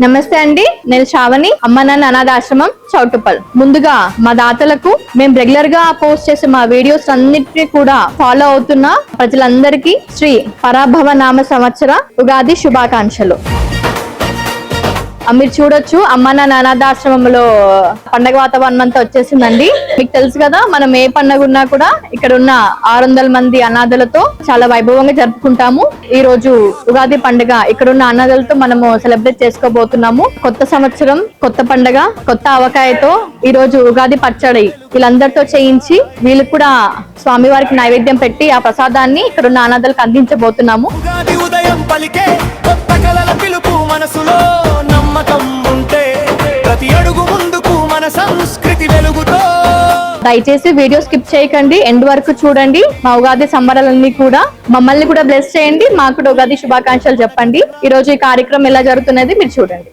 నమస్తే అండి, నేను శ్రావణి, అమ్మ నాన్న అనాథాశ్రమం చౌటుప్పల్. ముందుగా మా దాతలకు మేము రెగ్యులర్ గా పోస్ట్ చేసే మా వీడియోస్ అన్నిటినీ కూడా ఫాలో అవుతున్న ప్రజలందరికీ శ్రీ పరాభవ నామ సంవత్సర ఉగాది శుభాకాంక్షలు. మీరు చూడొచ్చు అమ్మ నాన్న అనాథాశ్రమంలో పండగ వాతావరణం అంతా వచ్చేసిందండి. మీకు తెలుసు కదా, మనం ఏ పండుగ ఉన్నా కూడా ఇక్కడ ఉన్న 600 మంది అనాథలతో చాలా వైభవంగా జరుపుకుంటాము. ఈ రోజు ఉగాది పండుగ ఇక్కడ ఉన్న అనాథలతో మనము సెలబ్రేట్ చేసుకోబోతున్నాము. కొత్త సంవత్సరం, కొత్త పండుగ, కొత్త అవకాయతో ఈ రోజు ఉగాది పచ్చడి వీళ్ళందరితో చేయించి వీళ్ళు కూడా స్వామి వారికి నైవేద్యం పెట్టి ఆ ప్రసాదాన్ని ఇక్కడ ఉన్న అనాథలకు అందించబోతున్నాము. దయచేసి వీడియో స్కిప్ చేయకండి, ఎండ్ వరకు చూడండి. మా ఉగాది సంబరాలన్నీ కూడా మమ్మల్ని కూడా బ్లెస్ చేయండి, మాకు కూడా ఉగాది శుభాకాంక్షలు చెప్పండి. ఈ రోజు ఈ కార్యక్రమం ఎలా జరుగుతున్నది మీరు చూడండి.